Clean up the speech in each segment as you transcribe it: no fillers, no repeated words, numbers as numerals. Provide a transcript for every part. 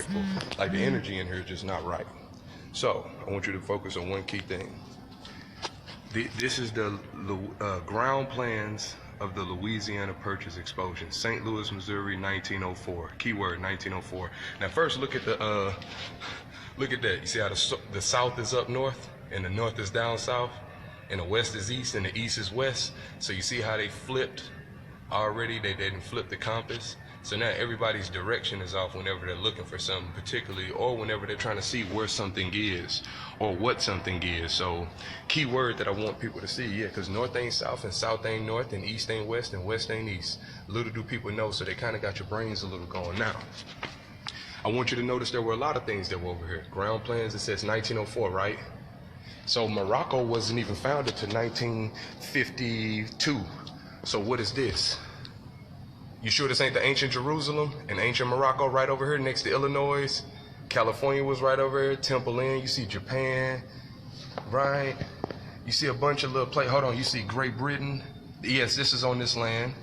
respectful. Like the energy in here is just not right. So I want you to focus on one key thing. This is the ground plans of the Louisiana Purchase Explosion, St. Louis, Missouri, 1904. Keyword 1904. Now first look at the look at that. You see how the south is up north and the north is down south and the west is east and the east is west. So you see how they flipped already? They didn't flip the compass. So now everybody's direction is off whenever they're looking for something particularly, or whenever they're trying to see where something is or what something is. So key word that I want people to see, yeah, because north ain't south and south ain't north and east ain't west and west ain't east. Little do people know, so they kind of got your brains a little going. Now, I want you to notice there were a lot of things that were over here. Ground plans, it says 1904, right? So Morocco wasn't even founded till 1952. So what is this? You sure this ain't the ancient Jerusalem and ancient Morocco right over here next to Illinois? California was right over here, Temple Inn. You see Japan, right? You see a bunch of little hold on, you see Great Britain. Yes, this is on this land.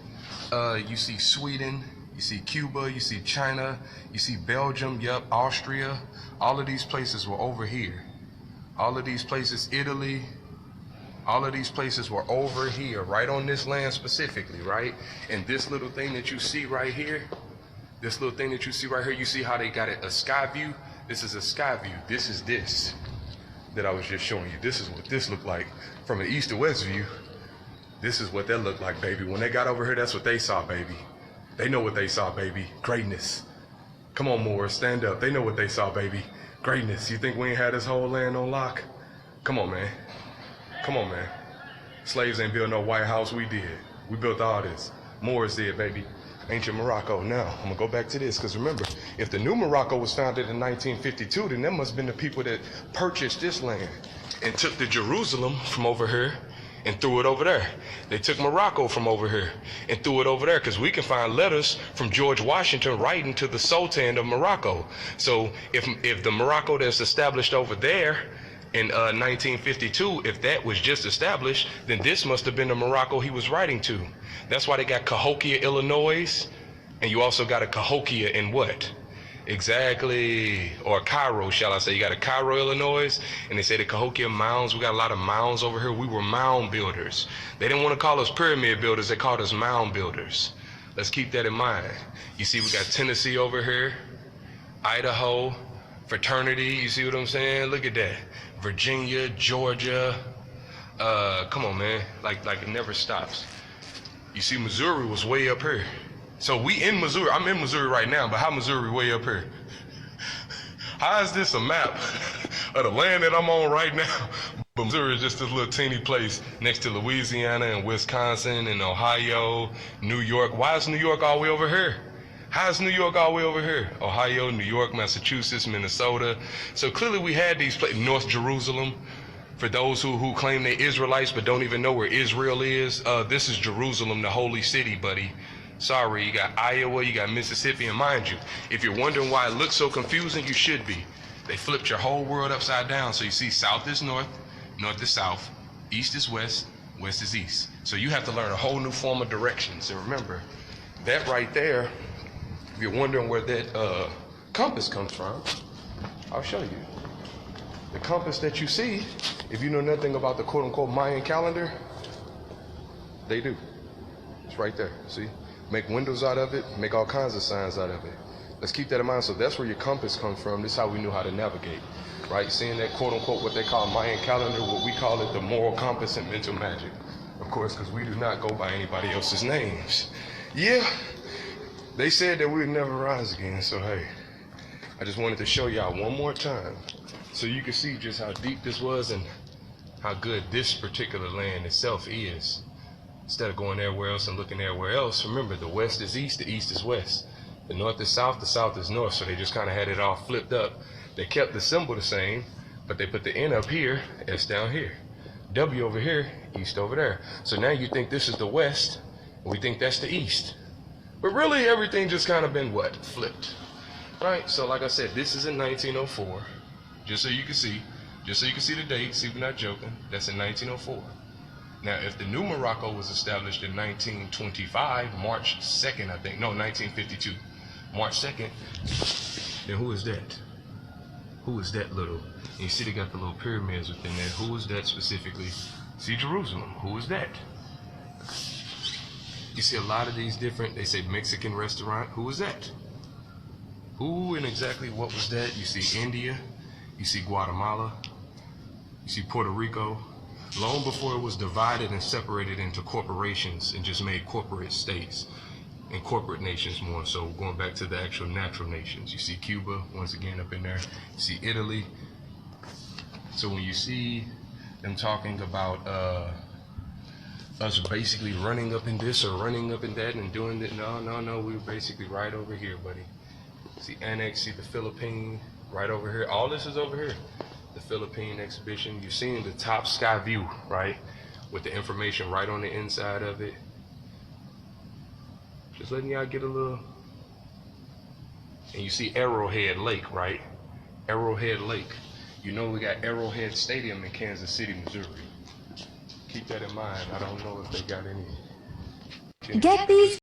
You see Sweden, you see Cuba, you see China, you see Belgium, yep, Austria. All of these places were over here. All of these places, Italy, all of these places were over here, right on this land specifically, right? And this little thing that you see right here, this little thing that you see right here, you see how they got it a sky view? This is a sky view. This is this that I was just showing you. This is what this looked like from an east to west view. This is what that looked like, baby. When they got over here, that's what they saw, baby. They know what they saw, baby. Greatness. Come on, Moors, stand up. They know what they saw, baby. Greatness. You think we ain't had this whole land on lock? Come on, man. Come on, man. Slaves ain't built no White House, we did. We built all this. Moors did, baby. Ancient Morocco. Now, I'm gonna go back to this, because remember, if the new Morocco was founded in 1952, then that must have been the people that purchased this land and took the Jerusalem from over here and threw it over there. They took Morocco from over here and threw it over there, because we can find letters from George Washington writing to the Sultan of Morocco. So if the Morocco that's established over there in 1952, if that was just established, then this must have been the Morocco he was writing to. That's why they got Cahokia, Illinois, and you also got a Cahokia in what? Exactly, or Cairo, shall I say. You got a Cairo, Illinois, and they say the Cahokia mounds. We got a lot of mounds over here. We were mound builders. They didn't want to call us pyramid builders. They called us mound builders. Let's keep that in mind. You see, we got Tennessee over here, Idaho, fraternity. You see what I'm saying? Look at that. Virginia, Georgia. Come on, man. Like it never stops. You see, Missouri was way up here. So we in Missouri. I'm in Missouri right now, but how Missouri way up here? How is this a map of the land that I'm on right now? But Missouri is just this little teeny place next to Louisiana and Wisconsin and Ohio, New York. Why is New York all the way over here? How is New York all the way over here? Ohio, New York, Massachusetts, Minnesota. So clearly we had these places. North Jerusalem. For those who claim they're Israelites but don't even know where Israel is, this is Jerusalem, the holy city, buddy. Sorry, you got Iowa, you got Mississippi, and mind you, if you're wondering why it looks so confusing, you should be. They flipped your whole world upside down. So you see south is north, north is south, east is west, west is east. So you have to learn a whole new form of directions. And remember, that right there, if you're wondering where that compass comes from, I'll show you. The compass that you see, if you know nothing about the quote-unquote Mayan calendar, they do. It's right there, see? Make windows out of it, make all kinds of signs out of it. Let's keep that in mind. So that's where your compass comes from. This is how we knew how to navigate, right? Seeing that quote-unquote what they call Mayan calendar, what we call it the moral compass and mental magic. Of course, because we do not go by anybody else's names. Yeah, they said that we would never rise again, so hey. I just wanted to show y'all one more time so you can see just how deep this was and how good this particular land itself is. Instead of going everywhere else and looking everywhere else, remember the west is east, the east is west. The north is south, the south is north. So they just kind of had it all flipped up. They kept the symbol the same, but they put the N up here, S down here. W over here, east over there. So now you think this is the west, and we think that's the east. But really everything just kind of been what? Flipped. Right? So like I said, this is in 1904. Just so you can see. Just so you can see the date, see we're not joking. That's in 1904. Now, if the new Morocco was established in 1925, March 2nd, I think, no, 1952, March 2nd, Then who is that? Who is that little? And you see they got the little pyramids within there. Who is that specifically? See Jerusalem. Who is that? You see a lot of these different, they say Mexican restaurant. Who is that? Who and exactly what was that? You see India. You see Guatemala. You see Puerto Rico. Long before it was divided and separated into corporations and just made corporate states and corporate nations more. So going back to the actual natural nations, you see Cuba once again up in there. You see Italy. So when you see them talking about us basically running up in this or running up in that and doing that, no, we were basically right over here, buddy. See Annex, see the Philippine right over here. All this is over here. The Philippine exhibition. You're seeing the top sky view, right? With the information right on the inside of it. Just letting y'all get a little. And you see Arrowhead Lake, right? Arrowhead Lake. You know we got Arrowhead Stadium in Kansas City, Missouri. Keep that in mind. I don't know if they got any. Get these